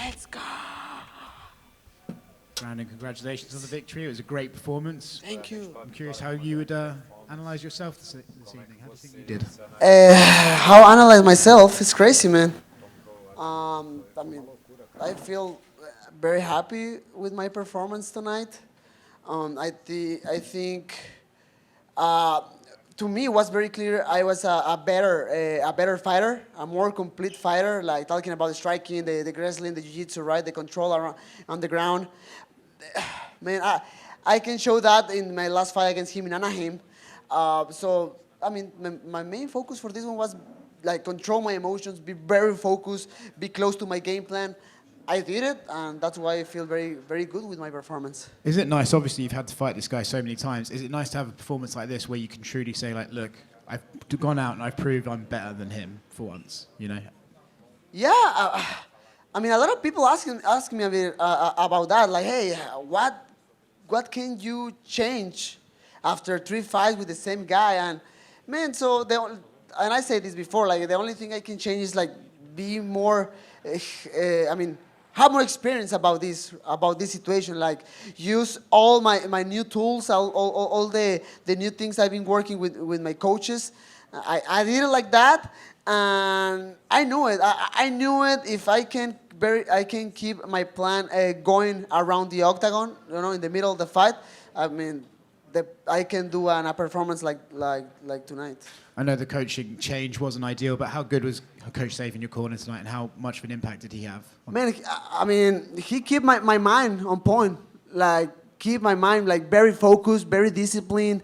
Let's go. Brandon, congratulations on the victory. It was a great performance. Thank you. I'm curious how you would analyze yourself this evening. How do you think you did? How I analyze myself is crazy, man. I mean, I feel very happy with my performance tonight. I think to me it was very clear I was a better fighter, a more complete fighter. Like talking about the striking, the wrestling, the jiu-jitsu, right, the control around, on the ground. Man, I can show that in my last fight against him in Anaheim. So I mean, my main focus for this one was like control my emotions, be very focused, be close to my game plan. I did it, and that's why I feel very, very good with my performance. Is it nice? Obviously, you've had to fight this guy so many times. Is it nice to have a performance like this where you can truly say, like, look, I've gone out and I've proved I'm better than him for once, you know? Yeah, I mean, a lot of people ask me a bit, about that. Like, hey, what can you change after 3 fights with the same guy? And man, and I said this before, like the only thing I can change is like be more. I mean, have more experience about this situation. Like use all my new tools, all the new things I've been working with my coaches. I did it like that, and I knew it. I knew it. If I can keep my plan going around the octagon, you know, in the middle of the fight. I mean, I can do a performance like tonight. I know the coaching change wasn't ideal, but how good was Coach Safe in your corner tonight, and how much of an impact did he have? Man, I mean, he kept my mind on point. Like, keep my mind like very focused, very disciplined,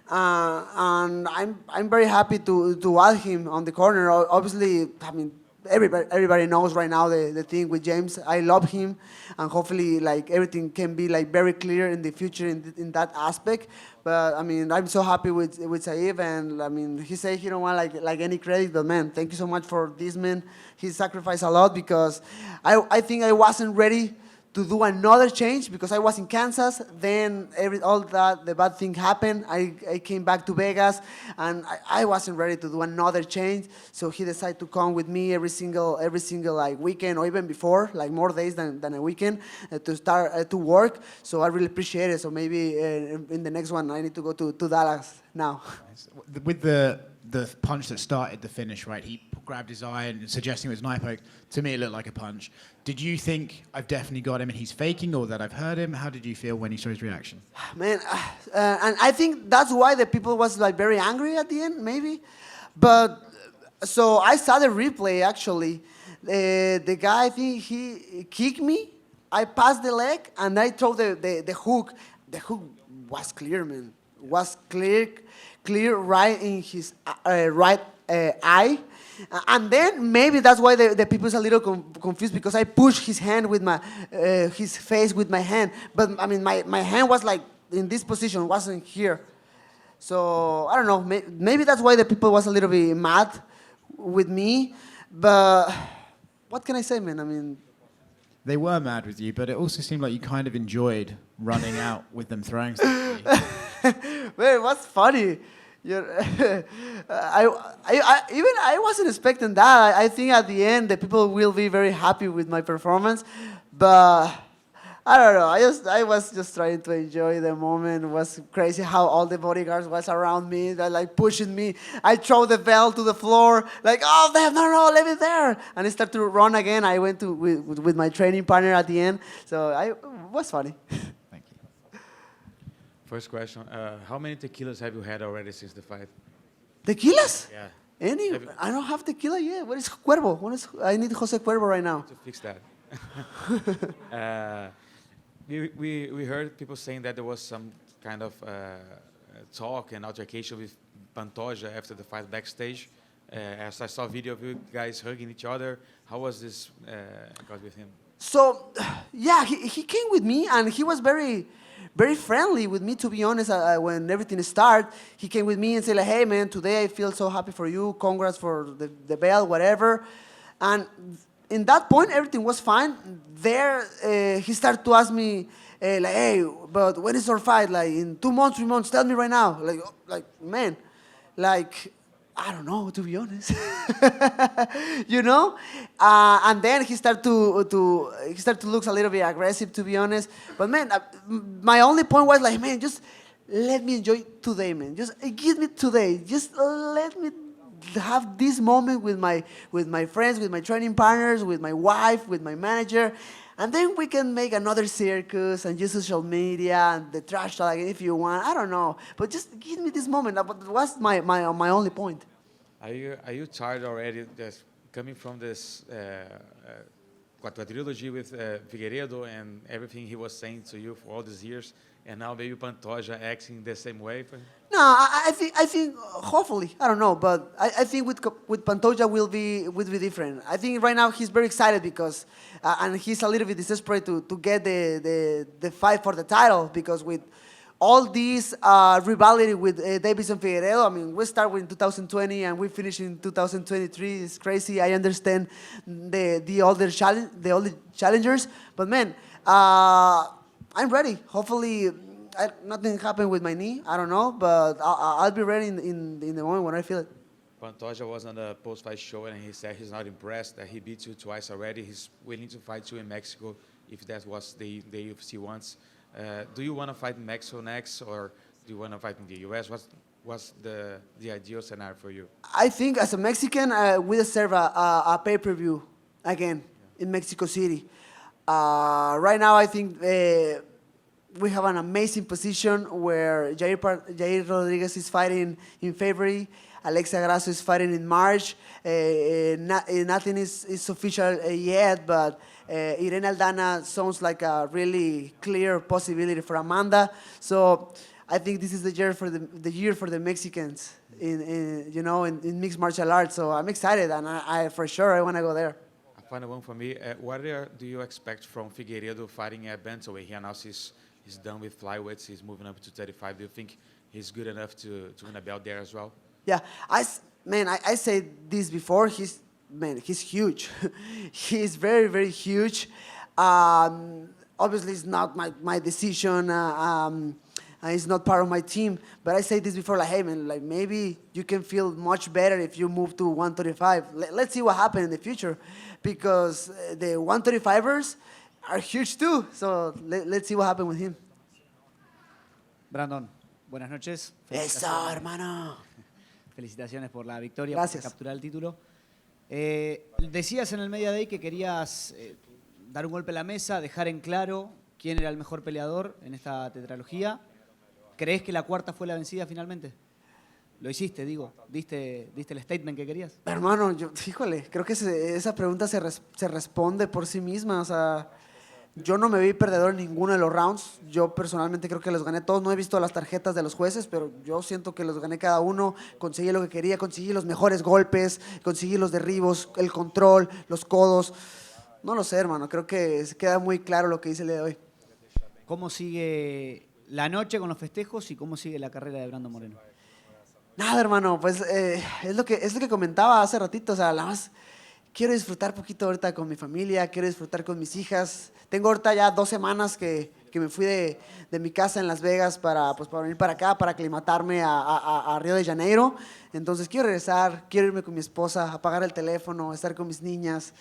and I'm very happy to add him on the corner. Obviously, I mean, everybody knows right now the thing with James. I love him, and hopefully like everything can be like very clear in the future in that aspect. But I mean, I'm so happy with Saif, and I mean, he said he don't want like any credit, but man, thank you so much for this, man. He sacrificed a lot because I think I wasn't ready to do another change because I was in Kansas. Then the bad thing happened. I came back to Vegas, and I wasn't ready to do another change. So he decided to come with me every single like weekend, or even before, like more days than a weekend, to start to work. So I really appreciate it. So maybe in the next one I need to go to Dallas now. With the punch that started the finish, right? He grabbed his eye and suggesting it was an eye poke. To me, it looked like a punch. Did you think I've definitely got him and he's faking, or that I've heard him? How did you feel when you saw his reaction? Man, and I think that's why the people was like very angry at the end, maybe. But so I saw the replay actually. The guy, I think he kicked me. I passed the leg and I threw the hook. The hook was clear, man. Was clear right in his right eye. And then maybe that's why the people's a little confused, because I pushed his hand with his face with my hand. But I mean, my hand was like in this position, wasn't here. So I don't know. Maybe that's why the people was a little bit mad with me. But what can I say, man? I mean, they were mad with you, but it also seemed like you kind of enjoyed running out with them throwing stuff at you. Man, it was funny. I wasn't expecting that. I think at the end the people will be very happy with my performance, but I don't know. I was just trying to enjoy the moment. It was crazy how all the bodyguards was around me. They're like pushing me. I throw the bell to the floor, like, oh, no, leave it there. And I started to run again. I went with my training partner at the end, so it was funny. Thank you. First question, how many tequilas have you had already since the fight? Tequilas? Yeah. I don't have tequila yet. What is Cuervo? I need Jose Cuervo right now. To fix that. We heard people saying that there was some kind of talk and altercation with Pantoja after the fight backstage. As I saw a video of you guys hugging each other, how was this got with him? So, yeah, he came with me, and he was very, very friendly with me, to be honest. When everything started, he came with me and said, like, hey, man, today I feel so happy for you. Congrats for the belt, whatever. And in that point, everything was fine. There, he started to ask me, like, hey, but when is our fight? Like, in 2 months, 3 months, tell me right now. Like man, like, I don't know, to be honest. You know, and then he started to look a little bit aggressive, to be honest. But man, my only point was like, man, just let me enjoy today, man. Just give me today. Just let me have this moment with my friends, with my training partners, with my wife, with my manager. And then we can make another circus and use social media and the trash talk if you want. I don't know. But just give me this moment. That was my only point. Are you tired already just coming from this trilogy with Figueiredo and everything he was saying to you for all these years, and now maybe Pantoja acting the same way for him? No, I think hopefully, I don't know, but I think with Pantoja will be different. I think right now he's very excited because and he's a little bit desperate to get the fight for the title, because with all this rivalry with Deiveson Figueiredo, I mean, we start in 2020 and we finish in 2023. It's crazy. I understand the older challengers, but man, I'm ready. Hopefully, nothing happened with my knee. I don't know, but I'll be ready in the moment when I feel it. Pantoja was on the post-fight show and he said he's not impressed that he beat you twice already. He's willing to fight you in Mexico if that was the UFC wants. Do you want to fight in Mexico next, or do you want to fight in the US? What's the ideal scenario for you? I think as a Mexican, we deserve a pay-per-view again in Mexico City. Right now, I think we have an amazing position where Jair Rodriguez is fighting in February. Alexa Grasso is fighting in March. Nothing is official yet, but Irene Aldana sounds like a really clear possibility for Amanda. So I think this is the year for the Mexicans in mixed martial arts. So I'm excited, and I for sure I want to go there. A final one for me. What do you expect from Figueiredo fighting at bantamweight? He announced he's done with flyweights. He's moving up to 35. Do you think he's good enough to win a belt there as well? Yeah, I said this before. He's huge. He's very, very huge. Obviously, it's not my decision. It's not part of my team. But I said this before, like, hey, man, like maybe you can feel much better if you move to 135. Let's see what happens in the future, because the 135ers are huge too. So let's see what happens with him. Brandon, buenas noches. Eso, hermano. Felicitaciones por la victoria, Gracias. por capturar el título. Decías en el Media Day que querías dar un golpe a la mesa, dejar en claro quién era el mejor peleador en esta tetralogía. ¿Crees que la cuarta fue la vencida finalmente? Lo hiciste, digo. ¿Diste el statement que querías? Hermano, híjole, creo que esa pregunta se responde por sí misma. O sea, yo no me vi perdedor en ninguno de los rounds. Yo personalmente creo que los gané todos. No he visto las tarjetas de los jueces, pero yo siento que los gané cada uno. Conseguí lo que quería, conseguí los mejores golpes, conseguí los derribos, el control, los codos. No lo sé, hermano. Creo que queda muy claro lo que hice el día de hoy. ¿Cómo sigue la noche con los festejos y cómo sigue la carrera de Brandon Moreno? Nada, hermano. Pues es lo que comentaba hace ratito. O sea, nada más quiero disfrutar poquito ahorita con mi familia, quiero disfrutar con mis hijas. Tengo ahorita ya 2 semanas que me fui de mi casa en Las Vegas para venir para acá, para aclimatarme a Río de Janeiro. Entonces quiero regresar, quiero irme con mi esposa, apagar el teléfono, estar con mis niñas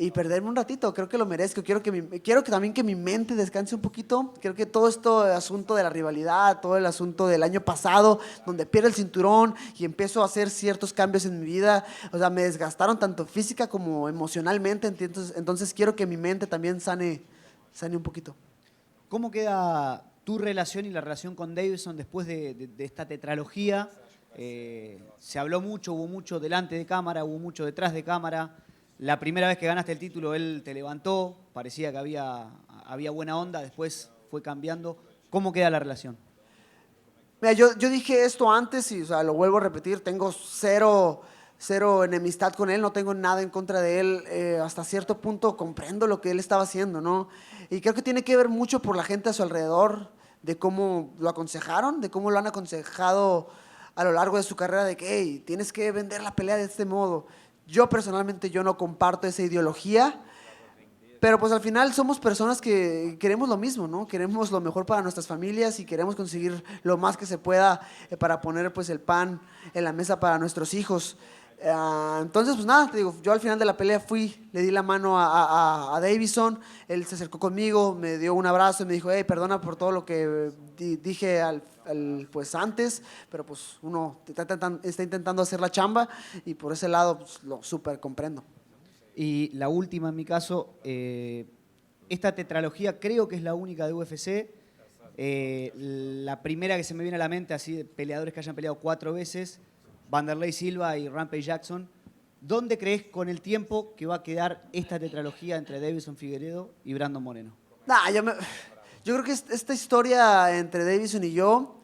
y perderme un ratito. Creo que lo merezco. Quiero que también que mi mente descanse un poquito. Creo que todo esto, el asunto de la rivalidad, todo el asunto del año pasado, donde pierdo el cinturón y empiezo a hacer ciertos cambios en mi vida, o sea, me desgastaron tanto física como emocionalmente. Entonces quiero que mi mente también sane un poquito. ¿Cómo queda tu relación y la relación con Deiveson después de esta tetralogía? Se habló mucho, hubo mucho delante de cámara, hubo mucho detrás de cámara. La primera vez que ganaste el título, él te levantó, parecía que había buena onda, después fue cambiando. ¿Cómo queda la relación? Mira, yo dije esto antes y, o sea, lo vuelvo a repetir, tengo cero enemistad con él, no tengo nada en contra de él. Hasta cierto punto comprendo lo que él estaba haciendo, ¿no? Y creo que tiene que ver mucho por la gente a su alrededor, de cómo lo aconsejaron, de cómo lo han aconsejado a lo largo de su carrera, de que, hey, tienes que vender la pelea de este modo. Yo personalmente no comparto esa ideología, Pero pues al final somos personas que queremos lo mismo, ¿no? Queremos lo mejor para nuestras familias y queremos conseguir lo más que se pueda para poner pues el pan en la mesa para nuestros hijos. Entonces, pues nada, te digo, yo al final de la pelea fui, le di la mano a Deiveson, él se acercó conmigo, me dio un abrazo y me dijo, hey, perdona por todo lo que dije pues antes, pero pues uno está intentando hacer la chamba y por ese lado pues, lo súper comprendo. Y la última en mi caso, esta tetralogía creo que es la única de UFC. La primera que se me viene a la mente, así de peleadores que hayan peleado 4 veces, Vanderlei Silva y Rampage Jackson. ¿Dónde crees con el tiempo que va a quedar esta tetralogía entre Deiveson Figueiredo y Brandon Moreno? Nah, yo creo que esta historia entre Deiveson y yo,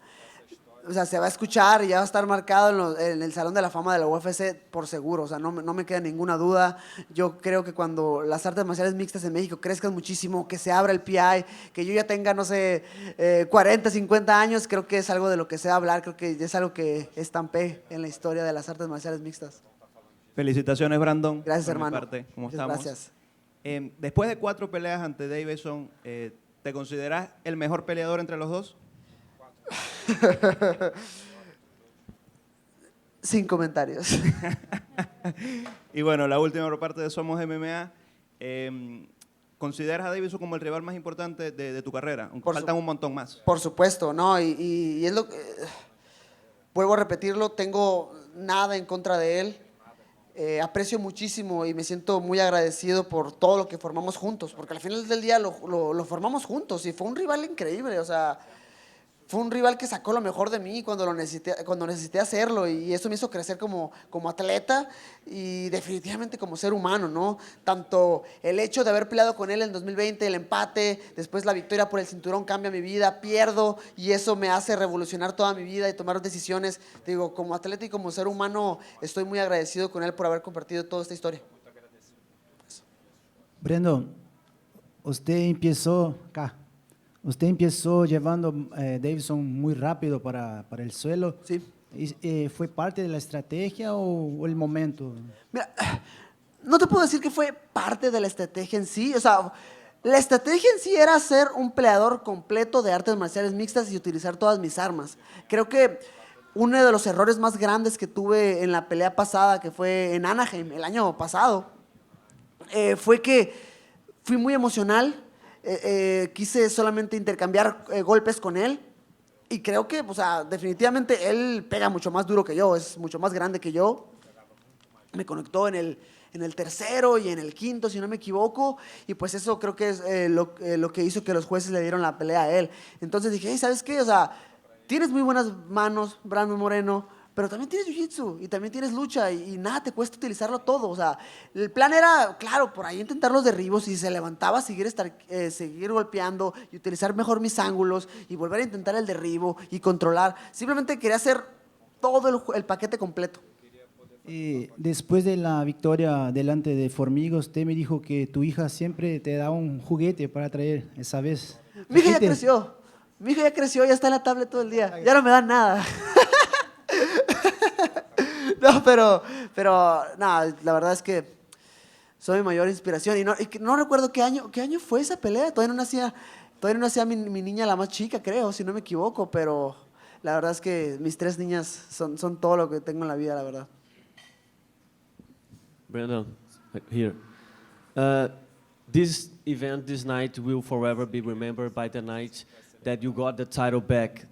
o sea, se va a escuchar y ya va a estar marcado en el Salón de la Fama de la UFC por seguro, o sea, no me queda ninguna duda. Yo creo que cuando las artes marciales mixtas en México crezcan muchísimo, que se abra el PI, que yo ya tenga, no sé, 40, 50 años, creo que es algo de lo que se va a hablar, creo que es algo que estampé en la historia de las artes marciales mixtas. Felicitaciones, Brandon. Gracias, por mi hermano. parte. ¿Cómo Muchas estamos? gracias. Después de 4 peleas ante Deiveson, ¿te consideras el mejor peleador entre los dos? Sin comentarios. Y bueno, la última por parte de Somos MMA. ¿Consideras a Deiveson como el rival más importante de tu carrera? Aunque faltan un montón más. Por supuesto, ¿no? Y es lo que... vuelvo a repetirlo, tengo nada en contra de él. Aprecio muchísimo y me siento muy agradecido por todo lo que formamos juntos, porque al final del día lo formamos juntos y fue un rival increíble, o sea... Fue un rival que sacó lo mejor de mí cuando necesité hacerlo y eso me hizo crecer como atleta y definitivamente como ser humano, ¿no? Tanto el hecho de haber peleado con él en 2020, el empate, después la victoria por el cinturón cambia mi vida, pierdo y eso me hace revolucionar toda mi vida y tomar decisiones. Digo, como atleta y como ser humano estoy muy agradecido con él por haber compartido toda esta historia. Brandon, usted empezó acá. Usted empezó llevando Deiveson muy rápido para el suelo. Sí. ¿Fue parte de la estrategia o el momento? Mira, no te puedo decir que fue parte de la estrategia en sí. O sea, la estrategia en sí era ser un peleador completo de artes marciales mixtas y utilizar todas mis armas. Creo que uno de los errores más grandes que tuve en la pelea pasada, que fue en Anaheim el año pasado, fue que fui muy emocional. Quise solamente intercambiar golpes con él y creo que, o sea, definitivamente él pega mucho más duro que yo, es mucho más grande que yo. Me conectó en el tercero y en el quinto, si no me equivoco, y pues eso creo que es lo que hizo que los jueces le dieron la pelea a él. Entonces dije, hey, ¿sabes qué? O sea, tienes muy buenas manos, Brandon Moreno, pero también tienes jiu-jitsu y también tienes lucha y nada te cuesta utilizarlo todo. O sea, el plan era, claro, por ahí intentar los derribos y si se levantaba, seguir golpeando y utilizar mejor mis ángulos y volver a intentar el derribo y controlar. Simplemente quería hacer todo el paquete completo. Después de la victoria delante de Formigos, usted me dijo que tu hija siempre te da un juguete para traer esa vez. Mi hija ya creció. Mi hija ya creció, ya está en la tablet todo el día. Ya no me dan nada. No, pero nada, la verdad es que soy mi mayor inspiración. Y no recuerdo qué año fue esa pelea. Todavía no nacía mi niña la más chica, creo, si no me equivoco. Pero la verdad es que mis 3 niñas son todo lo que tengo en la vida, la verdad. Brandon, here. This event, this night, will forever be remembered by the night that you got the title back.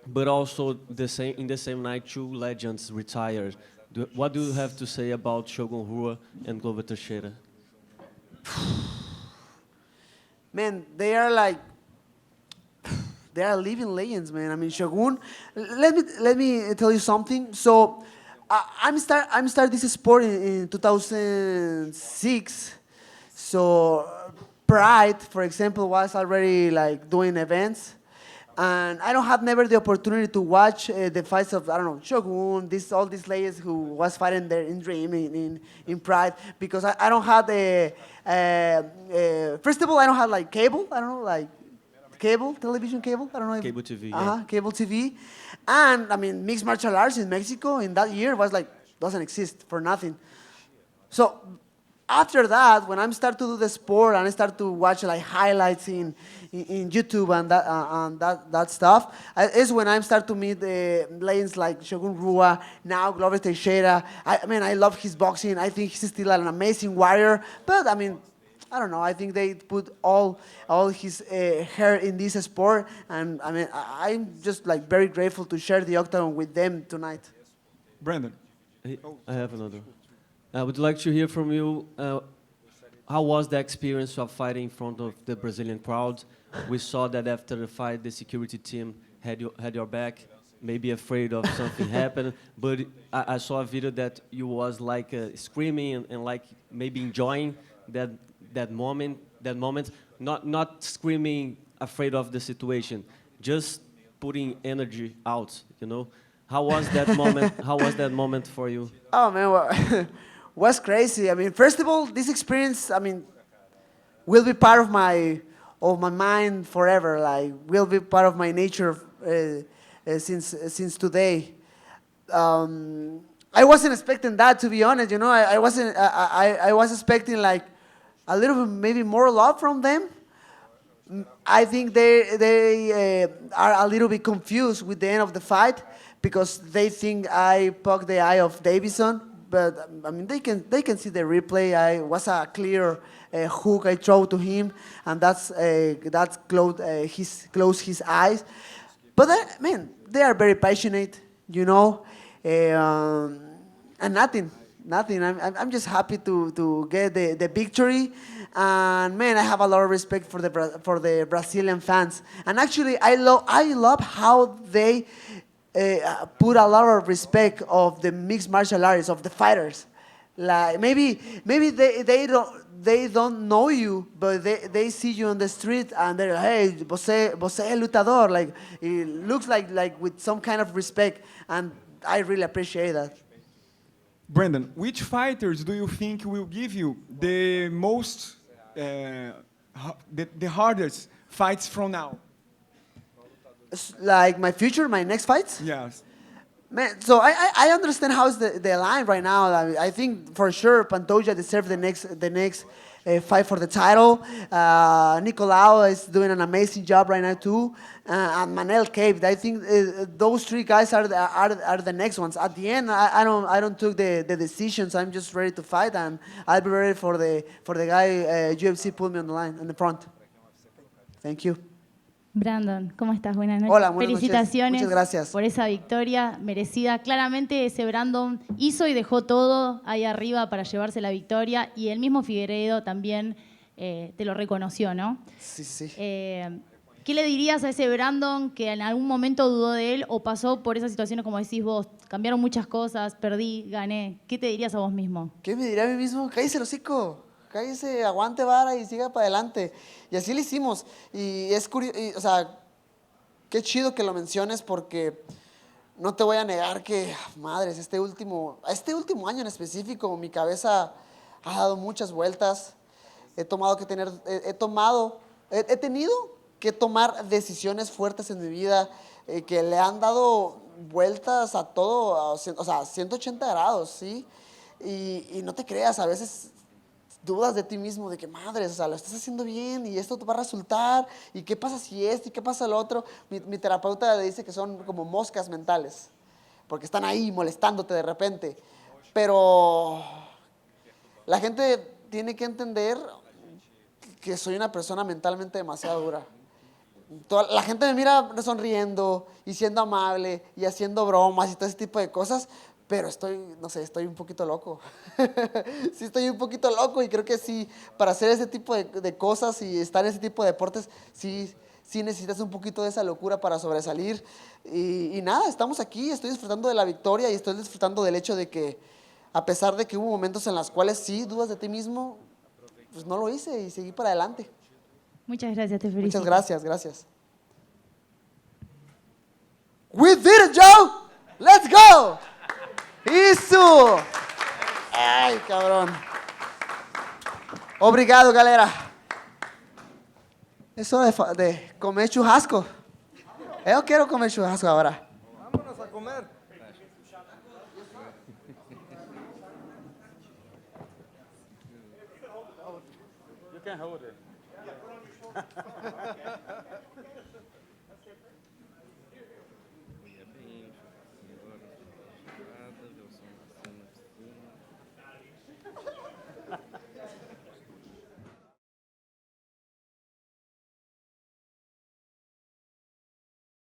But also, in the same night, 2 legends retired. What do you have to say about Shogun Rua and Glover Teixeira? Man, they are living legends, man. I mean, Shogun. Let me tell you something. So, I'm start this sport in 2006. So, Pride, for example, was already like doing events. And I don't have never the opportunity to watch the fights of, I don't know, Shogun, all these legends who was fighting there in Dream, in Pride, because I don't have first of all, I don't have like cable, I don't know, like television cable, I don't know. Cable TV, yeah. Cable TV. And I mean, mixed martial arts in Mexico in that year was like, doesn't exist for nothing. So after that, when I start to do the sport and I start to watch like highlights in YouTube and that stuff, is when I start to meet lanes like Shogun Rua, now Glover Teixeira. I mean, I love his boxing. I think he's still an amazing warrior. But I mean, I don't know. I think they put all his hair in this sport, and I mean, I'm just like very grateful to share the octagon with them tonight. Brandon. I have another. I would like to hear from you. How was the experience of fighting in front of the Brazilian crowd? We saw that after the fight, the security team had your back, maybe afraid of something happening. But I saw a video that you was like screaming and like maybe enjoying that moment. Not screaming, afraid of the situation, just putting energy out. You know, how was that moment? How was that moment for you? Oh man, well, was crazy. I mean, first of all, this experience, I mean, will be part of my mind forever. Like, will be part of my nature since today. I wasn't expecting that, to be honest. You know, I wasn't. I was expecting like a little bit, maybe more love from them. I think they are a little bit confused with the end of the fight because they think I poked the eye of Deiveson. But I mean, they can see the replay. I was a clear hook I throw to him, and that's closed his eyes. But man, they are very passionate, you know, and nothing. I'm just happy to get the victory, and man, I have a lot of respect for the Brazilian fans. And actually, I love how they put a lot of respect of the mixed martial arts, of the fighters. Like maybe they don't know you, but they see you on the street and they're like, hey, você é lutador. Like, it looks like with some kind of respect, and I really appreciate that. Brandon, which fighters do you think will give you the most, the hardest fights from now? Like my future, my next fights? Yes. Man, so I understand how's the line right now. I think for sure Pantoja deserves the next fight for the title. Nicolau is doing an amazing job right now too, and Manel Cape. I think those three guys are the next ones. At the end, I don't took the decisions. I'm just ready to fight, and I'll be ready for the guy UFC put me on the line in the front. Thank you. Brandon, ¿cómo estás? Buenas noches. Hola, buenas Felicitaciones noches. Muchas gracias. por esa victoria merecida. Claramente ese Brandon hizo y dejó todo ahí arriba para llevarse la victoria, y el mismo Figueiredo también te lo reconoció, ¿no? Sí. ¿Qué le dirías a ese Brandon que en algún momento dudó de él o pasó por esas situaciones como decís vos? Cambiaron muchas cosas, perdí, gané. ¿Qué te dirías a vos mismo? ¿Qué me diría a mí mismo? Cállese el hocico. Cállese, aguante vara y siga para adelante. Y así lo hicimos. Y es curioso, o sea, qué chido que lo menciones porque no te voy a negar que, madres, este último año en específico, mi cabeza ha dado muchas vueltas. He tenido que tomar decisiones fuertes en mi vida que le han dado vueltas a todo, o sea, 180 grados, ¿sí? Y no te creas, a veces dudas de ti mismo, de que madres, o sea, lo estás haciendo bien y esto te va a resultar, y qué pasa si esto y qué pasa lo otro. Mi terapeuta le dice que son como moscas mentales, porque están ahí molestándote de repente. Pero la gente tiene que entender que soy una persona mentalmente demasiado dura. La gente me mira sonriendo y siendo amable y haciendo bromas y todo ese tipo de cosas, pero estoy un poquito loco. Sí, estoy un poquito loco, y creo que sí, para hacer ese tipo de cosas y estar en ese tipo de deportes, sí necesitas un poquito de esa locura para sobresalir. Y nada, estamos aquí, estoy disfrutando de la victoria y estoy disfrutando del hecho de que, a pesar de que hubo momentos en los cuales sí dudas de ti mismo, pues no lo hice y seguí para adelante. Muchas gracias, te felicito. Muchas gracias. We did it, Joe! Let's go! Isso! Ai, cabrón. Obrigado, galera. É hora de comer churrasco. Eu quero comer churrasco agora. Vámonos a comer. can hold it.